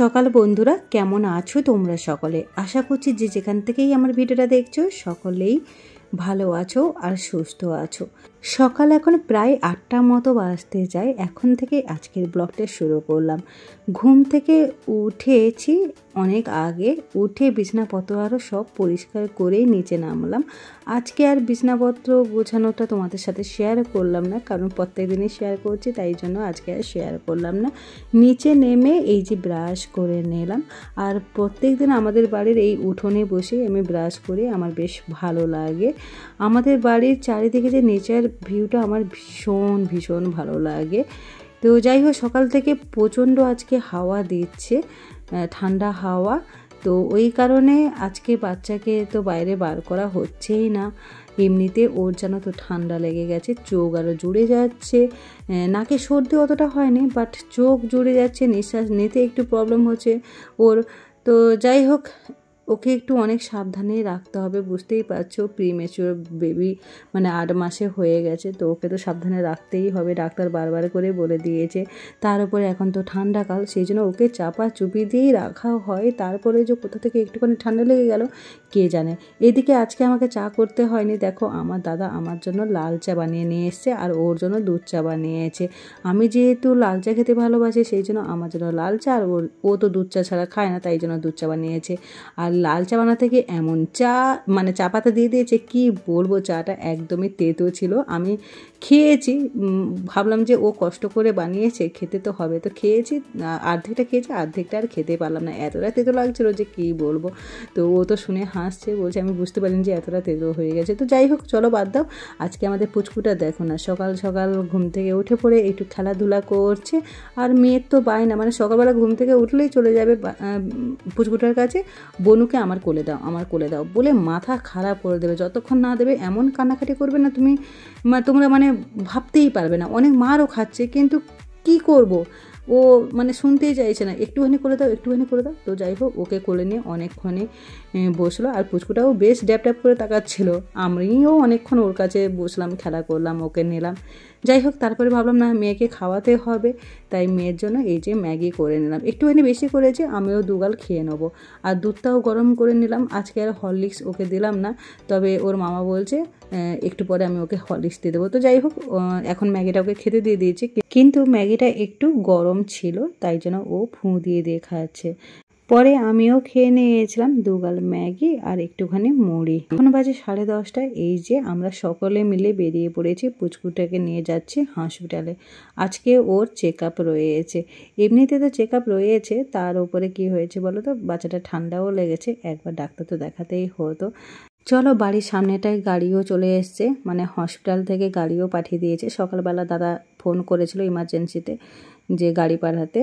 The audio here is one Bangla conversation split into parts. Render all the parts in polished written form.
সকাল বন্ধুরা, কেমন আছো তোমরা সকলে? আশা করছি যে যেখান থেকেই আমার ভিডিওটা দেখছো সকলেই ভালো আছো আর সুস্থ আছো। সকাল এখন প্রায় 8টার মতো বাজতে যায়। এখন থেকে আজকের ব্লগটা শুরু করলাম। ঘুম থেকে উঠেছি অনেক আগে, উঠে বিছানাপত্র আরও সব পরিষ্কার করেই নিচে নামলাম। আজকে আর বিছানাপত্র গোছানোটা তোমাদের সাথে শেয়ার করলাম না, কারণ প্রত্যেক দিনই শেয়ার করছি, তাই জন্য আজকে আর শেয়ার করলাম না। নিচে নেমে এই যে ব্রাশ করে নিলাম। আর প্রত্যেক দিন আমাদের বাড়ির এই উঠোনে বসে আমি ব্রাশ করি, আমার বেশ ভালো লাগে। আমাদের বাড়ির চারিদিকে যে নেচার ভিউটা আমার ভীষণ ভীষণ ভালো লাগে। তো যাই হোক, সকাল থেকে প্রচণ্ড আজকে হাওয়া দিচ্ছে, ঠান্ডা হাওয়া। তো ওই কারণে আজকে বাচ্চাকে তো বাইরে বার করা হচ্ছেই না। এমনিতে ওর যেন তো ঠান্ডা লেগে গেছে, চোখ আরও জুড়ে যাচ্ছে। নাকে সর্দি অতটা হয়নি, বাট চোখ জুড়ে যাচ্ছে, নিঃশ্বাস নিতে একটু প্রবলেম হচ্ছে ওর। তো যাই হোক, ওকে একটু অনেক সাবধানে রাখতে হবে। বুঝতেই পারছো, প্রিমেচিওর বেবি, মানে 8 মাসে হয়ে গেছে, তো ওকে তো সাবধানে রাখতেই হবে, ডাক্তার বারবার করে বলে দিয়েছে। তার উপরে এখন তো ঠান্ডাকাল, সেই জন্য ওকে চাপা চুপি দিয়েই রাখা হয়। তারপরে যে কোথা থেকে একটুখানি ঠান্ডা লেগে গেল কে জানে। এদিকে আজকে আমাকে চা করতে হয়নি। দেখো, আমার দাদা আমার জন্য লাল চা বানিয়ে নিয়ে এসছে আর ওর জন্য দুধ চা বানিয়েছে। আমি যেহেতু লাল চা খেতে ভালোবাসি, সেই জন্য আমার জন্য লাল চা, আর ও তো দুধ চা ছাড়া খায় না, তাই জন্য দুধ চা বানিয়েছে। আর লাল চা বানাতে গিয়ে এমন চা, মানে চা পাতা দিয়ে দিয়েছে, কি বলবো, চাটা একদমই তেতো ছিল। আমি খেয়েছি, ভাবলাম যে ও কষ্ট করে বানিয়েছে, খেতে তো হবে, তো খেয়েছি। অর্ধেকটা খেয়েছি, অর্ধেকটা আর খেতে পারলাম না, এতটা তেতো লাগছিলো যে কী বলবো। তো ও তো শুনে হাসছে, বলছে আমি বুঝতে পারিনি যে এতটা তেতো হয়ে গেছে। তো যাই হোক, চলো বাদ দাও। আজকে আমাদের পুচকুটা দেখো না, সকাল সকাল ঘুম থেকে উঠে পড়ে একটু খেলাধুলা করছে। আর মেয়ের তো বায়না, মানে সকালবেলা ঘুম থেকে উঠলেই চলে যাবে পুচকুটার কাছে, বনুকে আমার কোলে দাও, আমার কোলে দাও বলে মাথা খারাপ করে দেবে। যতক্ষণ না দেবে এমন কান্নাকাটি করবে না, তোমরা মানে ভাবতেই পারবে না। অনেক মারও খাচ্ছে, কিন্তু কি করব, ও মানে শুনতেই চাইছে না, একটুখানি করে দাও, একটুখানি করে দাও। তো যাই হোক, ওকে কোলে নিয়ে অনেকক্ষণে বসলো। আর পুচকুটাও বেশ ড্যাপ ড্যাপ করে তাকাচ্ছিল। আমিও অনেকক্ষণ ওর কাছে বসলাম, খেলা করলাম, ওকে নিলাম। যাই হোক, তারপরে ভাবলাম না, মেয়েকে খাওয়াতে হবে, তাই মেয়ের জন্য এই যে ম্যাগি করে নিলাম। একটুখানি বেশি করেছি, আমিও দুগাল খেয়ে নেবো। আর দুধটাও গরম করে নিলাম। আজকে আর হরলিক্স ওকে দিলাম না, তবে ওর মামা বলছে একটু পরে আমি ওকে হরলিক্স দিয়ে দেবো। তো যাই হোক, এখন ম্যাগিটা ওকে খেতে দিয়ে দিয়েছি, কিন্তু ম্যাগিটা একটু গরম ছিল, তাই জন্য ও ফুঁ দিয়ে দিয়ে খাচ্ছে। পরে আমিও খেয়ে নিয়েছিলাম দুগাল ম্যাগি আর একটুখানি মুড়ি। এখন বাজে 10:30। এই যে আমরা সকলে মিলে বেরিয়ে পড়েছি, পুচকুটাকে নিয়ে যাচ্ছি হসপিটালে। আজকে ওর চেক আপ রয়েছে। এমনিতে তো চেক আপ রয়েছে, তার উপরে কি হয়েছে বলো তো, বাচ্চাটা ঠান্ডাও লেগেছে, একবার ডাক্তার তো দেখাতেই হতো। চলো, বাড়ির সামনেটায় গাড়িও চলে এসছে, মানে হসপিটাল থেকে গাড়িও পাঠিয়ে দিয়েছে। সকালবেলা দাদা ফোন করেছিল ইমার্জেন্সিতে যে গাড়ি পাঠাতে,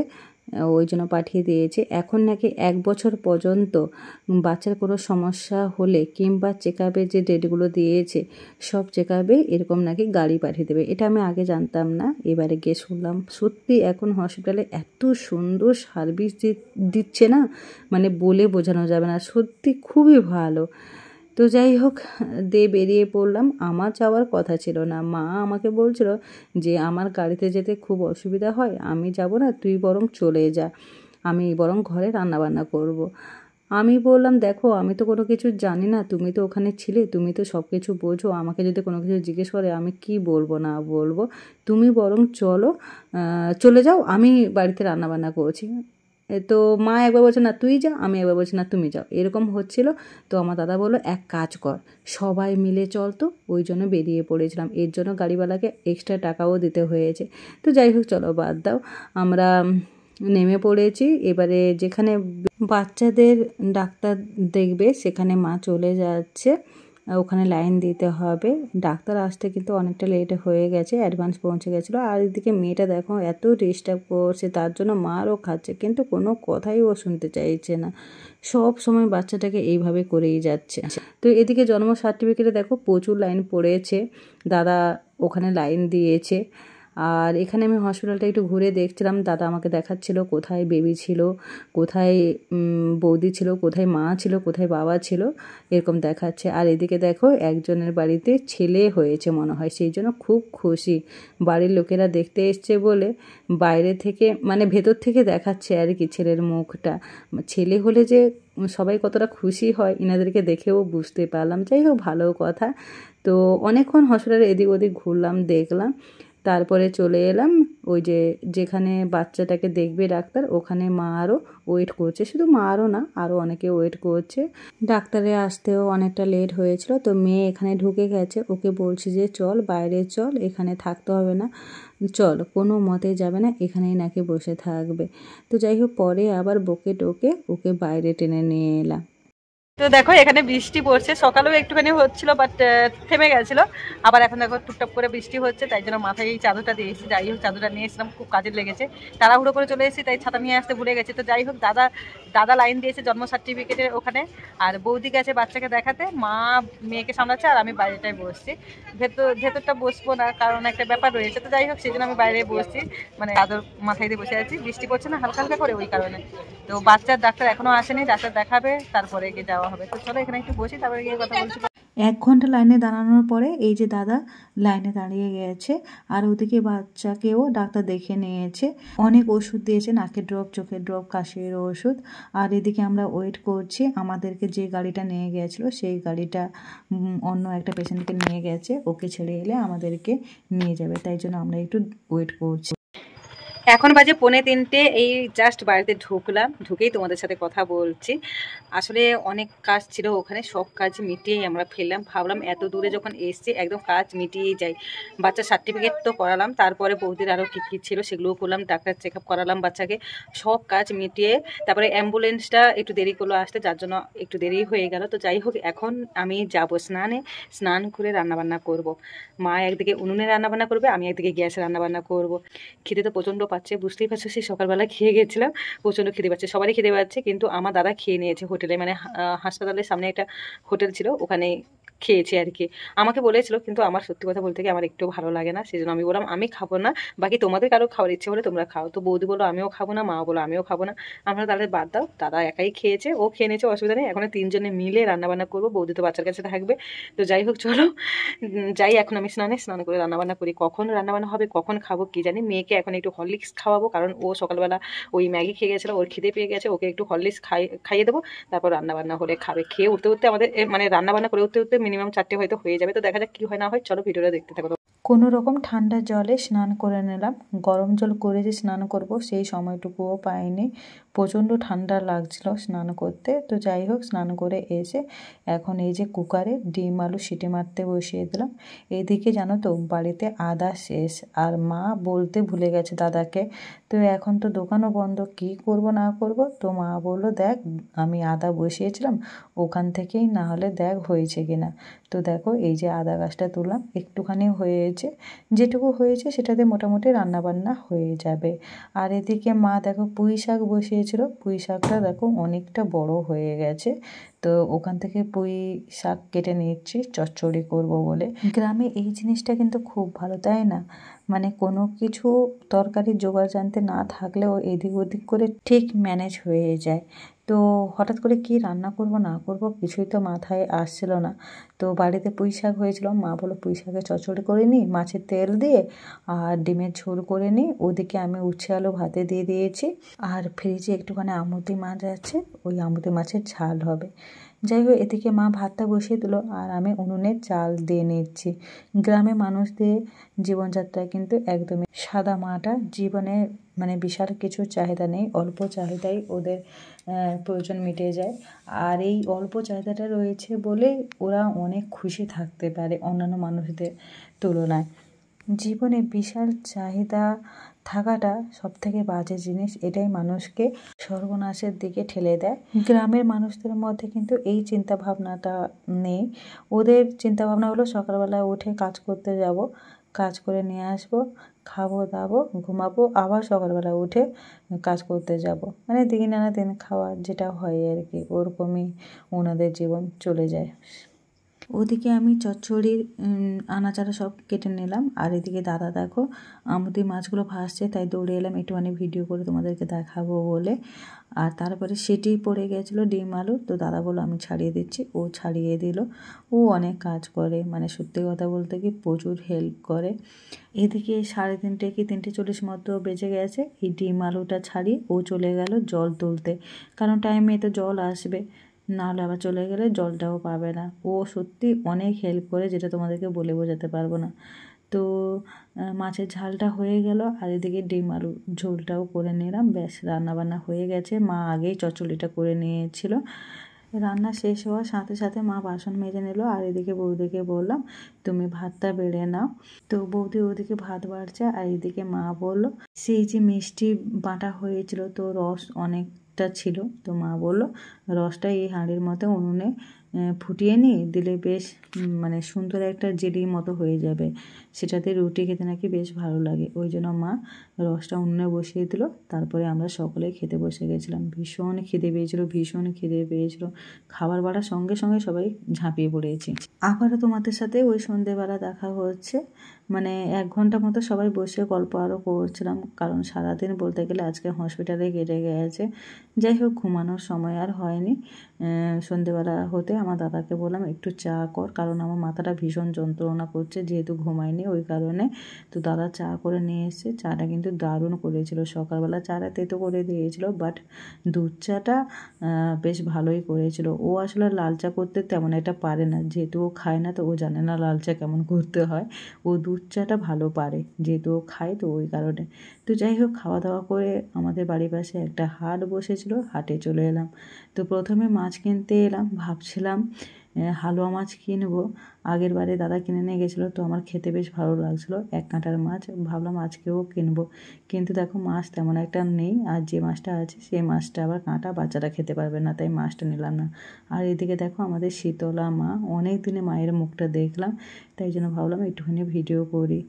ওই জন্য পাঠিয়ে দিয়েছে। এখন নাকি 1 বছর পর্যন্ত বাচ্চার কোনো সমস্যা হলে কিংবা চেক আপের যে ডেটগুলো দিয়েছে, সব চেক আপে এরকম নাকি গাড়ি পাঠিয়ে দেবে। এটা আমি আগে জানতাম না, এবারে গিয়ে শুনলাম। সত্যি এখন হসপিটালে এত সুন্দর সার্ভিস দিচ্ছে না, মানে বলে বোঝানো যাবে না, সত্যি খুবই ভালো। তো যাই হোক, বেরিয়ে পড়লাম। আমার যাওয়ার কথা ছিল না, মা আমাকে বলছিল যে আমার গাড়িতে যেতে খুব অসুবিধা হয়, আমি যাব না, তুই বরং চলে যা, আমি বরং ঘরে রান্নাবান্না করব। আমি বললাম, দেখো আমি তো কোনো কিছু জানি না, তুমি তো ওখানে ছিলে, তুমি তো সব কিছু বোঝো, আমাকে যদি কোনো কিছু জিজ্ঞেস করে আমি কি বলবো না বলবো, তুমি বরং চলে যাও, আমি বাড়িতে রান্নাবান্না করছি। তো মা একবার বলছে না তুই যা, আমি একবার বলছি না তুমি যাও, এরকম হচ্ছিল। তো আমার দাদা বললো এক কাজ কর, সবাই মিলে চল। তো ওই জন্য বেরিয়ে পড়েছিলাম, এর জন্য গাড়িওয়ালাকে এক্সট্রা টাকাও দিতে হয়েছে। তো যাই হোক, চলো বাদ দাও, আমরা নেমে পড়েছি। এবারে যেখানে বাচ্চাদের ডাক্তার দেখবে সেখানে মা চলে যাচ্ছে, ওখানে লাইন দিতে হবে। ডাক্তার আসতে কিন্তু অনেকটা লেট হয়ে গেছে, অ্যাডভান্স পৌঁছে গেছিলো। আর এদিকে মেয়েটা দেখো এত ডিস্টার্ব করছে, তার জন্য মারও খাচ্ছে, কিন্তু কোনো কথাই ও শুনতে চাইছে না, সব সময় বাচ্চাটাকে এইভাবে করেই যাচ্ছে। তো এদিকে জন্ম সার্টিফিকেটে দেখো প্রচুর লাইন পড়েছে, দাদা ওখানে লাইন দিয়েছে। আর এখানে আমি হসপিটালটা একটু ঘুরে দেখছিলাম, দাদা আমাকে দেখাচ্ছিল কোথায় বেবি ছিল, কোথায় বৌদি ছিল, কোথায় মা ছিল, কোথায় বাবা ছিল, এরকম দেখাচ্ছে। আর এদিকে দেখো একজনের বাড়িতে ছেলে হয়েছে মনে হয়, সেই জন্য খুব খুশি। বাড়ির লোকেরা দেখতে এসছে বলে বাইরে থেকে মানে ভেতর থেকে দেখাচ্ছে আর কি ছেলের মুখটা। ছেলে হলে যে সবাই কতটা খুশি হয় এনাদেরকে দেখেও বুঝতে পারলাম। যাই হোক, ভালো কথা। তো অনেকক্ষণ হসপিটালে এদিক ওদিক ঘুরলাম, দেখলাম, তারপরে চলে এলাম ওই যেখানে বাচ্চাটাকে দেখবে ডাক্তার, ওখানে মা আরও ওয়েট করছে। শুধু মা আরও না, আরও অনেকে ওয়েট করছে। ডাক্তারে আসতেও অনেকটা লেট হয়েছিল, তো মেয়ে এখানে ঢুকে গেছে। ওকে বলছি যে চল বাইরে চল, এখানে থাকতে হবে না, চল, কোনো মতেই যাবে না, এখানেই নাকি বসে থাকবে। তো যাই হোক, পরে আবার বকে টোকে ওকে বাইরে টেনে নিয়ে এলাম। তো দেখো এখানে বৃষ্টি পড়ছে, সকালেও একটুখানি হচ্ছিল বাট থেমে গেছিল, আবার এখন দেখো টুকটাপ করে বৃষ্টি হচ্ছে, তাই জন্য মাথায় এই চাদরটা দিয়ে এসেছি। যাই হোক, চাদরটা নিয়ে এসেছিলাম, খুব কাজে লেগেছে, তাড়াহুড়ো করে চলে এসেছি, তাই ছাতা নিয়ে আসতে ভুলে গেছি। তো যাই হোক, দাদা লাইন দিয়েছে জন্ম সার্টিফিকেটের ওখানে, আর বৌদি গেছে বাচ্চাকে দেখাতে, মা মেয়েকে সামলাচ্ছে, আর আমি বাইরেটায় বসছি। ভেতরটা বসবো না, কারণ একটা ব্যাপার রয়েছে। তো যাই হোক, সেই জন্য আমি বাইরে বসছি, মানে চাদর মাথায় দিয়ে বসে আছি। বৃষ্টি পড়ছে না হালকা হালকা করে, ওই কারণে। তো বাচ্চার ডাক্তার এখনো আসেনি, ডাক্তার দেখাবে, তারপরে গিয়ে যাওয়া হবে। তো চলো এখানে একটু বসি, তারপরে গিয়ে কথা বলছি। 1 ঘন্টা লাইনে দাঁড়ানোর পরে এই যে দাদা লাইনে দাঁড়িয়ে গেছে, আর ওদিকে বাচ্চাকেও ডাক্তার দেখে নিয়েছে। অনেক ওষুধ দিয়েছে, নাকের ড্রপ, চোখের ড্রপ, কাশির ওষুধ। আর এদিকে আমরা ওয়েট করছি। আমাদেরকে যে গাড়িটা নিয়ে গেছিল সেই গাড়িটা অন্য একটা পেশেন্টকে নিয়ে গেছে, ওকে ছেড়ে এলে আমাদেরকে নিয়ে যাবে, তাই জন্য আমরা একটু ওয়েট করছি। এখন বাজে 2:45, এই জাস্ট বাড়িতে ঢুকলাম, ঢুকেই তোমাদের সাথে কথা বলছি। আসলে অনেক কাজ ছিল ওখানে, সব কাজ মিটিয়েই আমরা ফেললাম। ভাবলাম এত দূরে যখন এসছি একদম কাজ মিটিয়েই যাই। বাচ্চার সার্টিফিকেট তো করালাম, তারপরে বৌদির আরও কী কী ছিল সেগুলোও করলাম, ডাক্তার চেক আপ করালাম বাচ্চাকে, সব কাজ মিটিয়ে তারপরে অ্যাম্বুলেন্সটা একটু দেরি করলো আসতে, যার জন্য একটু দেরি হয়ে গেল। তো যাই হোক, এখন আমি যাব স্নান করে রান্নাবান্না করব। মা একদিকে উনুনে রান্নাবান্না করবে, আমি একদিকে গ্যাসে রান্নাবান্না করব। খিদে তো প্রচণ্ড পাচ্ছে, বুঝতেই পারছো, সেই সকালবেলা খেয়ে গেছিলাম, প্রচণ্ড খিদে পাচ্ছে, সবারই খিদে পাচ্ছে। কিন্তু আমার দাদা খেয়ে নিয়েছে হোটেলে, মানে হাসপাতালের সামনে একটা হোটেল ছিল, ওখানে খেয়েছে আর কি। আমাকে বলেছিল, কিন্তু আমার সত্যি কথা বলতে কি আমার একটু ভালো লাগে না, সেই জন্য আমি বললাম আমি খাবো না, বাকি তোমাদের কারো খাওয়ার ইচ্ছে হলে তোমরা খাও। তো বৌদি বললো আমিও খাবো না, মাও বলো আমিও খাবো না। আমরা তাহলে বাদ দাও, দাদা একাই খেয়েছে, ও খেয়ে নিয়েছে, অসুবিধা নেই, এখন 3 জনে মিলে রান্নাবান্না করবো, বৌদি তো বাচ্চার কাছে থাকবে। তো যাই হোক, চলো যাই, এখন আমি স্নান করে রান্নাবান্না করি। কখন রান্নাবান্না হবে, কখন খাবো কি জানি। মেয়েকে এখন একটু হরলিক্স খাওয়াবো, কারণ ও সকালবেলা ওই ম্যাগি খেয়ে গেছিলো, ওর খিদে পেয়ে গেছে, ওকে একটু হরলিক্স খাইয়ে দেবো, তারপর রান্নাবান্না হলে খাবে। খেয়ে উঠতে উঠতে আমাদের মানে রান্নাবান্না করে উঠতে উঠতে মিনিমাম 4টে হয়তো হয়ে যাবে। তো দেখা যাক কি হয় না হয়, চলো ভিডিওটা দেখতে থাকো। কোনো রকম ঠান্ডা জলে স্নান করে নিলাম। গরম জল করে যে স্নান করব সেই সময়টুকুও পাইনি, প্রচণ্ড ঠান্ডা লাগছিল স্নান করতে। তো যাই হোক, স্নান করে এসে এখন এই যে কুকারে ডিম আলু সিটি মারতে বসিয়ে দিলাম। এদিকে জানো তো বাড়িতে আদা শেষ, আর মা বলতে ভুলে গেছে দাদাকে। তো এখন তো দোকানও বন্ধ, কি করব না করব। তো মা বললো দেখ আমি আদা বসিয়েছিলাম, ওখান থেকেই না হলে দেখ হয়েছে কিনা। তো দেখো এই যে আদা গাছটা তুললাম, একটুখানি হয়েছে, যেটুকু হয়েছে সেটাতে মোটামুটি রান্নাবান্না হয়ে যাবে। আর এদিকে মা দেখো পুঁই শাক বসিয়েছিল, পুঁই শাকটা দেখো অনেকটা বড় হয়ে গেছে। তো ওখান থেকে পুঁই শাক কেটে নিচ্ছি চচ্চড়ি করব বলে। গ্রামে এই জিনিসটা কিন্তু খুব ভালো, তাই না? মানে কোনো কিছু তরকারির জোগাড় জানতে না থাকলেও এদিক ওদিক করে ঠিক ম্যানেজ হয়ে যায়। তো হঠাৎ করে কি রান্না করব না করব কিছুই তো মাথায় আসছিল না। তো বাড়িতে পুঁই শাক হয়েছিল, মা বললো পুঁই শাকের চচ্চড়ি করে নিই মাছের তেল দিয়ে, আর ডিমের ঝোল করে নিই। ওদিকে আমি উচ্ছে আলু ভাতে দিয়ে দিয়েছি, আর ফ্রিজে একটুখানি আমুদি মাছ আছে, ওই আমুদি মাছের ঝাল হবে। যাই হোক, এদিকে মা ভাতটা বসিয়ে দিল, আর আমি উনুনে চাল দিয়ে নিচ্ছি। গ্রামে মানুষদের জীবনযাত্রায় কিন্তু একদমই সাদা মাটা, জীবনে মানে বিশাল কিছু চাহিদা নেই, অল্প চাহিদাই ওদের প্রয়োজন মিটে যায়। আর এই অল্প চাহিদাটা রয়েছে বলে ওরা অনেক খুশি থাকতে পারে অন্যান্য মানুষদের তুলনায়। জীবনে বিশাল চাহিদা থাকাটা সবথেকে বাজে জিনিস, এটাই মানুষকে সর্বনাশের দিকে ঠেলে দেয়। গ্রামের মানুষদের মধ্যে কিন্তু এই চিন্তা ভাবনাটা নেই। ওদের চিন্তা ভাবনা হলো সকালবেলা উঠে কাজ করতে যাব, কাজ করে নিয়ে আসবো, খাবো দাবো, ঘুমাবো, আবার সকালবেলা উঠে কাজ করতে যাব, মানে দিন আনা দিন খাওয়া যেটা হয় আর কি, ওরকমই ওনাদের জীবন চলে যায়। ওদিকে আমি চচ্চড়ির আনাচারা সব কেটে নিলাম, আর এদিকে দাদা দেখো আমুদি মাছগুলো ভাসছে, তাই দৌড়ে এলাম একটুখানি ভিডিও করে তোমাদেরকে দেখাবো বলে। আর তারপরে সেটি পড়ে গেছিলো ডিম আলু, তো দাদা বললো আমি ছাড়িয়ে দিচ্ছি, ও ছাড়িয়ে দিল। ও অনেক কাজ করে, মানে সত্যি কথা বলতে কি প্রচুর হেল্প করে। এদিকে 3:30 কি 3:40 মতো বেজে গেছে, এই ডিম আলুটা ছাড়িয়ে ও চলে গেল জল তুলতে, কারণ টাইমে তো জল আসবে, নাহলে আবার চলে গেলে জলটাও পাবে না। ও সত্যি অনেক হেল্প করে, যেটা তোমাদেরকে বলে বোঝাতে পারবো না। তো মাছের ঝালটা হয়ে গেল, আর এদিকে ডিম আলু ঝোলটাও করে নিলাম, ব্যাস রান্নাবান্না হয়ে গেছে। মা আগেই চচ্চড়িটা করে নিয়েছিল। রান্না শেষ হওয়ার সাথে সাথে মা বাসন মেজে নিল, আর এদিকে বৌদিকে বললাম তুমি ভাতটা বেড়ে নাও। তো বৌদি ওদিকে ভাত বাড়ছে, আর এদিকে মা বললো সেই যে মিষ্টি বাটা হয়েছিল, তো রস অনেকটা ছিল, তো মা বললো রসটা এই হাঁড়ির মতো উনুনে ফুটিয়ে নিয়ে দিলে বেশ মানে সুন্দর একটা জেলির মতো হয়ে যাবে, সেটাতে রুটি খেতে নাকি বেশ ভালো লাগে। ওই জন্য মা রসটা উনুনে বসিয়ে দিল, তারপরে আমরা সকলে খেতে বসে গেছিলাম। ভীষণ খিদে পেয়েছিল, খাবার বাড়ার সঙ্গে সঙ্গে সবাই ঝাঁপিয়ে পড়েছি। আবারও তোমাদের সাথে ওই সন্ধেবেলা দেখা হচ্ছে, মানে 1 ঘন্টা মতো সবাই বসে গল্প আরও করছিলাম, কারণ সারাদিন বলতে গেলে আজকে হসপিটালে কেটে গেছে। যাই হোক, ঘুমানোর সময় আর হয়নি। সন্ধেবেলা হতে আমার দাদাকে বললাম একটু চা কর, কারণ আমার মাথাটা ভীষণ যন্ত্রণা করছে, যেহেতু ঘুমাইনি ওই কারণে। তো দাদা চা করে নিয়ে এসছে, চাটা কিন্তু দারুণ করেছিল। সকালবেলা চাটা তেতো করে দিয়েছিল, বাট দুধ চাটা বেশ ভালোই করেছিল। ও আসলে লাল চা করতে তেমন একটা পারে না, যেহেতু ও খায় না, তো ও জানে না লাল চা কেমন করতে হয়। ও দুধ চাটা ভালো পারে, যেহেতু ও খায়, তো ওই কারণে। তো যাই হোক, খাওয়া দাওয়া করে আমাদের বাড়ির পাশে একটা হাট বসেছিল, হাটে চলে এলাম। তো প্রথমে মাছ কিনতে এলাম, ভাবছিলাম হালুয়া মাছ কিনবো। আগের বারে দাদা কিনে নিয়ে গেছিলো, তো আমার খেতে বেশ ভালো লাগছিলো 1 কাঁটার মাছ, ভাবলাম আজকেও কিনবো। কিন্তু দেখো মাছ তেমন একটা নেই, আর যে মাছটা আছে সেই মাছটা আবার কাঁটা, বাচ্চাটা খেতে পারবে না, তাই মাছটা নিলাম না। আর এদিকে দেখো আমাদের শীতলা মা, অনেক দিনে মায়ের মুখটা দেখলাম, তাই জন্য ভাবলাম একটুখানি ভিডিও করি।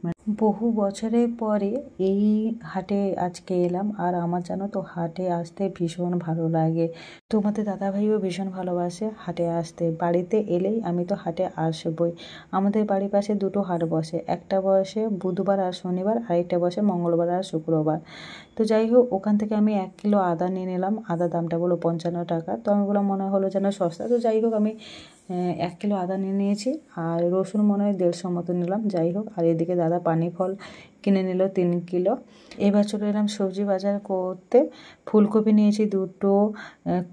বহু বছরের পরে এই হাটে আজকে এলাম, আর আমার জানো তো হাটে আসতে ভীষণ ভালো লাগে। তোমাদের দাদাভাইও ভীষণ ভালোবাসে হাটে আসতে, বাড়িতে এলেই আমি তো হাটে আসবই। আমাদের বাড়ির পাশে 2টো হাট বসে, একটা বসে বুধবার আর শনিবার, আরেকটা বসে মঙ্গলবার আর শুক্রবার। তো যাই হোক, ওখান থেকে আমি 1 কিলো আদা নিয়ে নিলাম। আদার দামটা বলো 55 টাকা, তো আমি বললাম মনে হলো যেন সস্তা, তো যাই হোক আমি 1 কিলো আদা নিয়ে নিয়েছি, আর রসুন মনে হয় 150 মতো নিলাম। যাই হোক, আর এদিকে দাদা পানি ফল কিনে নিল 3 কিলো। এবার চলে এলাম সবজি বাজার করতে। ফুলকপি নিয়েছি 2টো,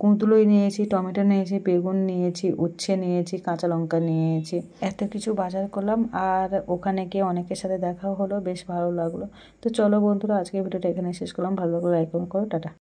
কুঁদরুই নিয়েছি, টমেটো নিয়েছি, বেগুন নিয়েছি, উচ্ছে নিয়েছি, কাঁচা লঙ্কা নিয়েছি। এত কিছু বাজার করলাম, আর ওখানে গিয়ে অনেকের সাথে দেখাও হলো, বেশ ভালো লাগলো। তো চলো বন্ধুরা, আজকে ভিডিওটা এখানে শেষ করলাম। ভালো লাগলো লাইক কমেন্ট করো, টাটা।